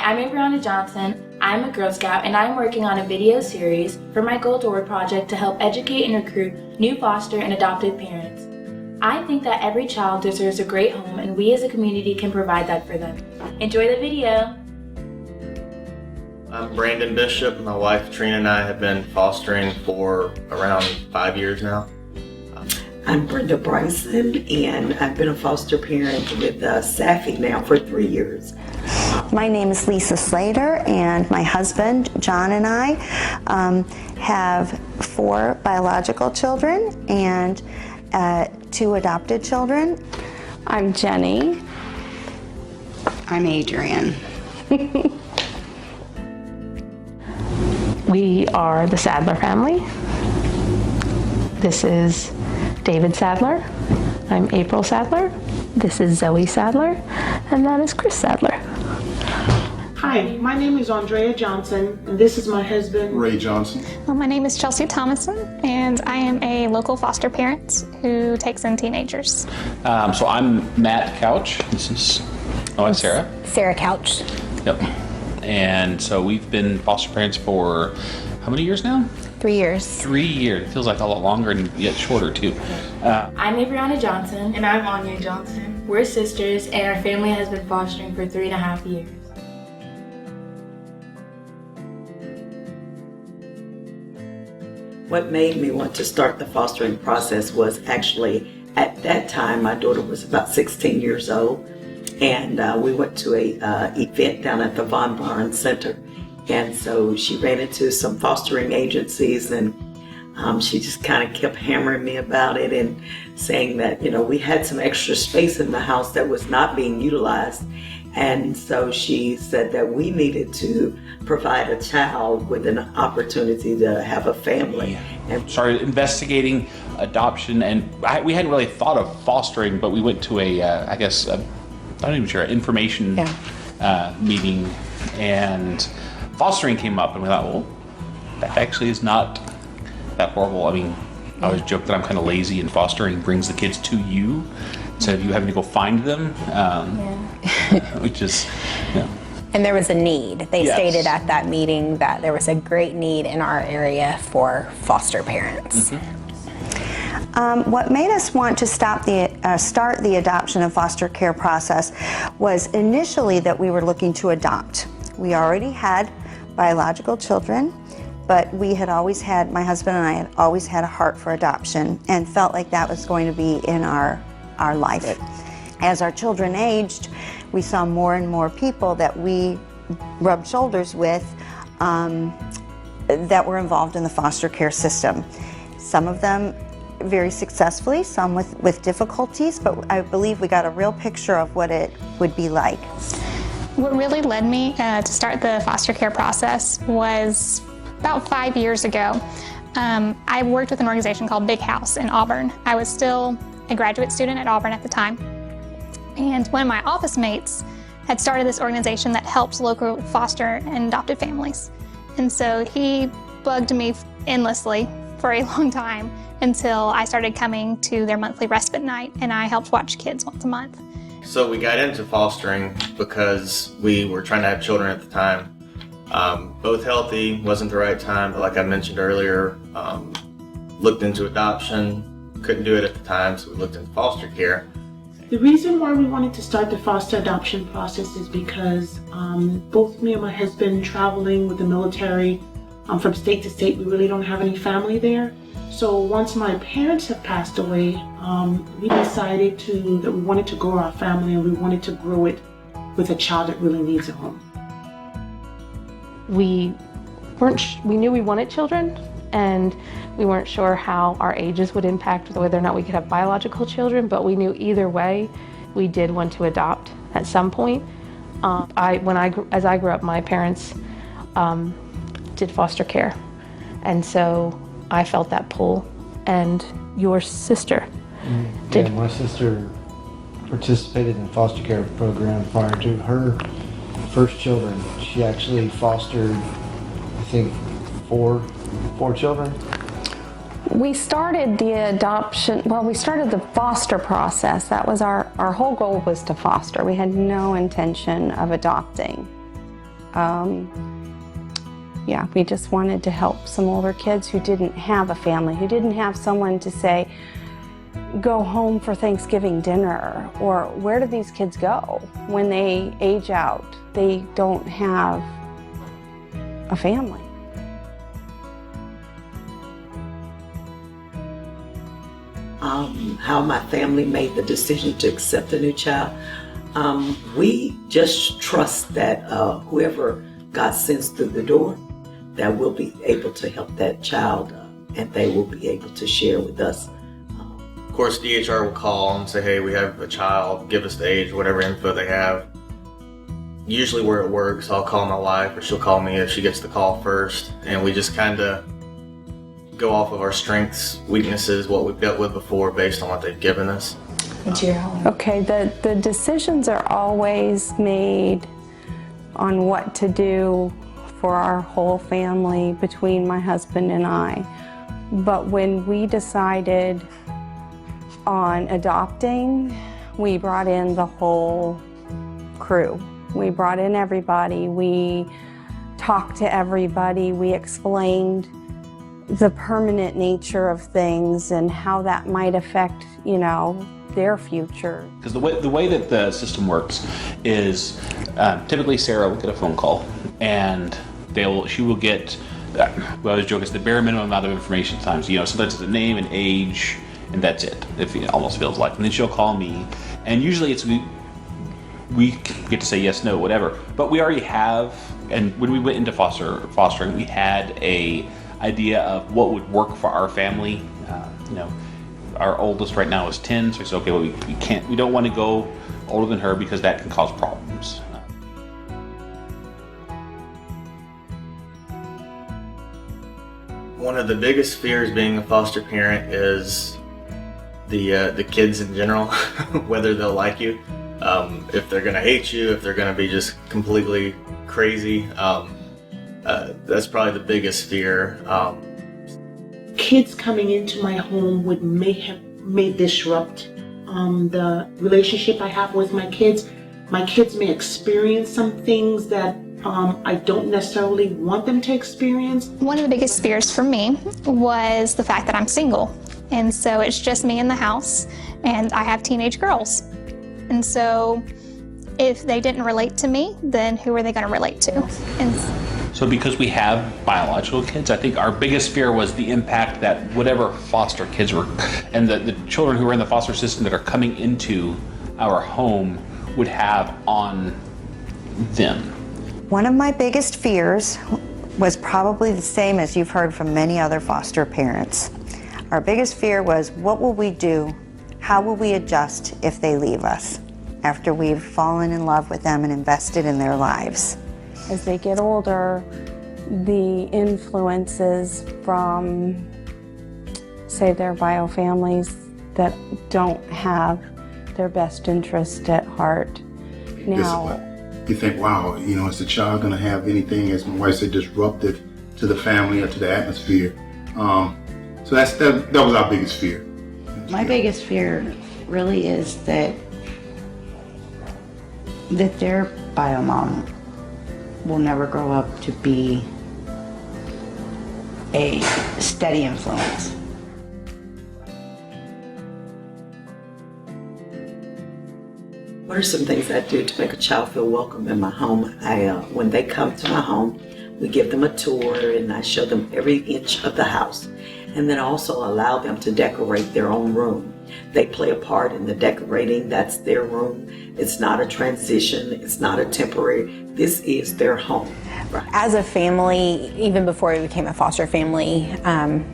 I'm Brianna Johnson. I'm a Girl Scout and I'm working on a video series for my Gold Door project to help educate and recruit new foster and adoptive parents. I think that every child deserves a great home and we as a community can provide that for them. Enjoy the video. I'm Brandon Bishop. My wife Trina and I have been fostering for around 5 years now. I'm Brenda Bryson, and I've been a foster parent with Safi now for 3 years. My name is Lisa Slater, and my husband, John, and I have 4 biological children and 2 adopted children. I'm Jenny. I'm Adrian. We are the Sadler family. This is David Sadler. I'm April Sadler. This is Zoe Sadler. And that is Chris Sadler. Hi, my name is Andrea Johnson, and this is my husband, Ray Johnson. Well, my name is Chelsea Thomason, and I am a local foster parent who takes in teenagers. So I'm Matt Couch. This is, and Sarah. Sarah Couch. Yep. And so we've been foster parents for how many years now? 3 years. 3 years. It feels like a lot longer and yet shorter too. I'm Brianna Johnson. And I'm Anya Johnson. We're sisters and our family has been fostering for 3.5 years. What made me want to start the fostering process was actually, at that time, my daughter was about 16 years old, and we went to a event down at the Von Braun Center. And so she ran into some fostering agencies, and she just kind of kept hammering me about it and saying that, we had some extra space in the house that was not being utilized. And so she said that we needed to provide a child with an opportunity to have a family. And started investigating adoption, and we hadn't really thought of fostering, but we went to I'm not even sure, information meeting, and fostering came up, and we thought, well, that actually is not that horrible. I mean, I always joke that I'm kind of lazy, and fostering brings the kids to you instead of you having to go find them, which is, And there was a need. They Yes. stated at that meeting that there was a great need in our area for foster parents. Mm-hmm. What made us want to start the adoption and foster care process was initially that we were looking to adopt. We already had biological children, but we had always had, my husband and I had always had a heart for adoption and felt like that was going to be in our life. As our children aged, we saw more and more people that we rubbed shoulders with that were involved in the foster care system. Some of them very successfully, some with difficulties, but I believe we got a real picture of what it would be like. What really led me to start the foster care process was about 5 years ago. I worked with an organization called Big House in Auburn. I was still a graduate student at Auburn at the time. And one of my office mates had started this organization that helps local foster and adopted families. And so he bugged me endlessly for a long time until I started coming to their monthly respite night, and I helped watch kids once a month. So we got into fostering because we were trying to have children at the time. Both healthy, wasn't the right time, but like I mentioned earlier, looked into adoption, couldn't do it at the time, so we looked into foster care. The reason why we wanted to start the foster adoption process is because both me and my husband traveling with the military from state to state, we really don't have any family there. So once my parents have passed away, we decided that we wanted to grow our family, and we wanted to grow it with a child that really needs a home. We knew we wanted children, and we weren't sure how our ages would impact whether or not we could have biological children, but we knew either way we did want to adopt at some point. As I grew up, my parents did foster care, and so I felt that pull. And your sister did. Yeah, my sister participated in the foster care program prior to her first children. She actually fostered, I think, four children. We started we started the foster process. That was our whole goal was to foster. We had no intention of adopting. Yeah, we just wanted to help some older kids who didn't have a family, who didn't have someone to say, go home for Thanksgiving dinner, or where do these kids go when they age out? They don't have a family. How my family made the decision to accept a new child. We just trust that whoever God sends through the door, that we'll be able to help that child and they will be able to share with us. Of course, DHR will call and say, hey, we have a child, give us the age, whatever info they have. Usually where it works, I'll call my wife or she'll call me if she gets the call first, and we just kind of go off of our strengths, weaknesses, what we've dealt with before based on what they've given us. Okay, the decisions are always made on what to do for our whole family between my husband and I. But when we decided on adopting, we brought in the whole crew. We brought in everybody. We talked to everybody. We explained the permanent nature of things and how that might affect, their future. Because the way that the system works is typically Sarah will get a phone call and she will get, I always joke, it's the bare minimum amount of information times. Sometimes it's a name and age, and that's it. It almost feels like. And then she'll call me, and usually we get to say yes, no, whatever. But we already have, and when we went into fostering, we had a idea of what would work for our family. Our oldest right now is 10, so we said, okay, well, we don't want to go older than her because that can cause problems. One of the biggest fears being a foster parent is the kids in general, whether they'll like you, if they're gonna hate you, if they're gonna be just completely crazy. That's probably the biggest fear. Kids coming into my home may disrupt the relationship I have with my kids. My kids may experience some things that I don't necessarily want them to experience. One of the biggest fears for me was the fact that I'm single. And so it's just me in the house, and I have teenage girls. And so if they didn't relate to me, then who are they going to relate to? So because we have biological kids, I think our biggest fear was the impact that whatever foster kids were, and the children who are in the foster system that are coming into our home would have on them. One of my biggest fears was probably the same as you've heard from many other foster parents. Our biggest fear was, what will we do? How will we adjust if they leave us after we've fallen in love with them and invested in their lives? As they get older, the influences from, say, their bio families that don't have their best interest at heart. Now, you think, wow, is the child going to have anything, as my wife said, disruptive to the family or to the atmosphere? So that was our biggest fear. My biggest fear really is that their bio mom will never grow up to be a steady influence. What are some things I do to make a child feel welcome in my home? When they come to my home, we give them a tour and I show them every inch of the house. And then also allow them to decorate their own room. They play a part in the decorating. That's their room. It's not a transition. It's not a temporary. This is their home. Right. As a family, even before we became a foster family,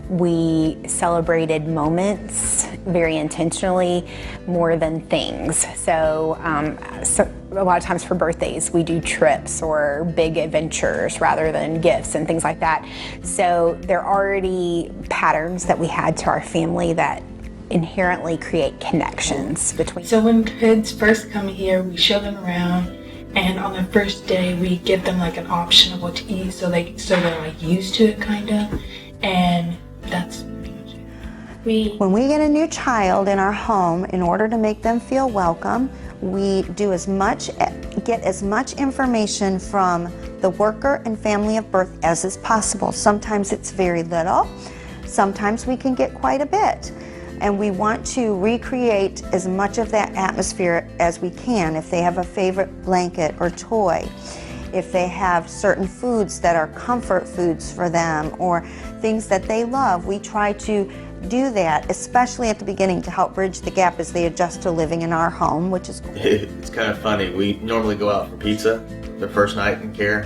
we celebrated moments very intentionally more than things. So a lot of times for birthdays, we do trips or big adventures rather than gifts and things like that. So there are already patterns that we had to our family that inherently create connections between. So when kids first come here, we show them around, and on the first day we give them like an option of what to eat, so they're like used to it kind of, and that's pretty much it. When we get a new child in our home, in order to make them feel welcome, we get as much information from the worker and family of birth as is possible. Sometimes it's very little, sometimes we can get quite a bit. And we want to recreate as much of that atmosphere as we can. If they have a favorite blanket or toy, if they have certain foods that are comfort foods for them, or things that they love, we try to do that, especially at the beginning, to help bridge the gap as they adjust to living in our home, which is cool. It's kind of funny. We normally go out for pizza the first night in care,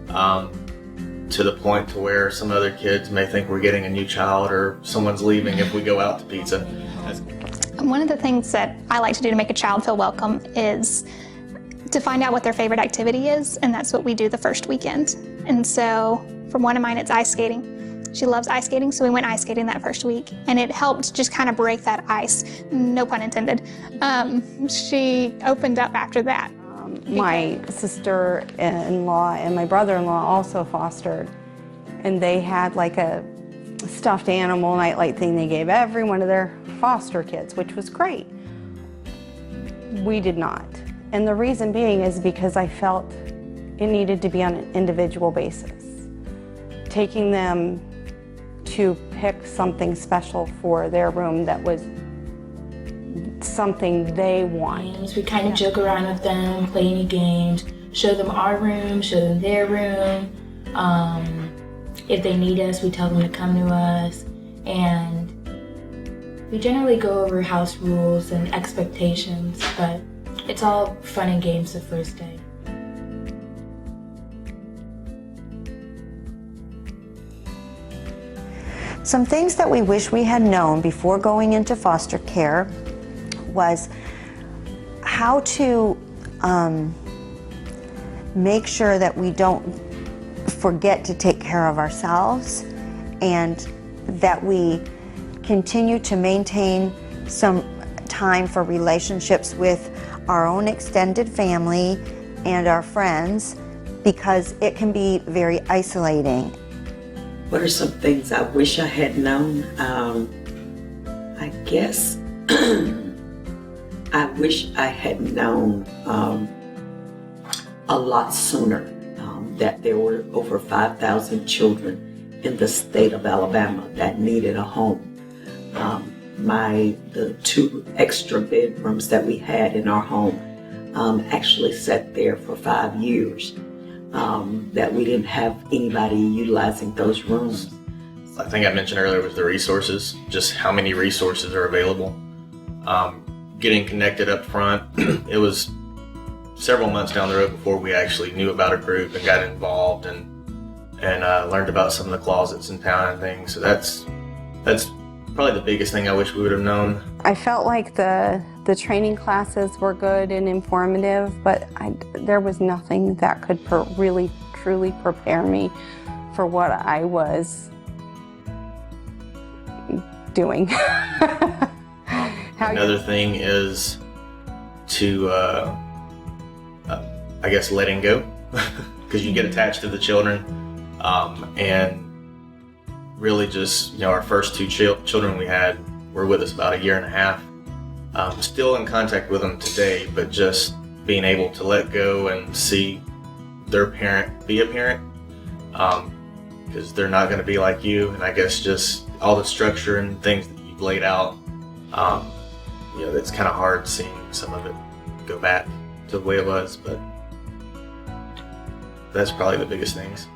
to the point to where some other kids may think we're getting a new child or someone's leaving if we go out to pizza. One of the things that I like to do to make a child feel welcome is to find out what their favorite activity is, and that's what we do the first weekend. And so for one of mine, it's ice skating. She loves ice skating, so we went ice skating that first week, and it helped just kind of break that ice, no pun intended. She opened up after that. My sister-in-law and my brother-in-law also fostered, and they had like a stuffed animal nightlight thing they gave every one of their foster kids, which was great. We did not. And the reason being is because I felt it needed to be on an individual basis. Taking them to pick something special for their room that was something they want. We kind of joke around with them, play any games, show them our room, show them their room. If they need us, we tell them to come to us. And we generally go over house rules and expectations, but it's all fun and games the first day. Some things that we wish we had known before going into foster care was how to make sure that we don't forget to take care of ourselves, and that we continue to maintain some time for relationships with our own extended family and our friends, because it can be very isolating. What are some things I wish I had known? I guess I wish I had known a lot sooner that there were over 5,000 children in the state of Alabama that needed a home. The 2 extra bedrooms that we had in our home actually sat there for 5 years. That we didn't have anybody utilizing those rooms. I think I mentioned earlier was the resources, just how many resources are available. Getting connected up front, it was several months down the road before we actually knew about a group and got involved and learned about some of the closets in town and things. So that's probably the biggest thing I wish we would have known. I felt like the training classes were good and informative, but there was nothing that could really, truly prepare me for what I was doing. Another thing is to, I guess, letting go, because you get attached to the children, and really just, our first 2 children we had were with us about 1.5 years. Still in contact with them today, but just being able to let go and see their parent be a parent, because they're not going to be like you. And I guess just all the structure and things that you've laid out, it's kind of hard seeing some of it go back to the way it was, but that's probably the biggest things.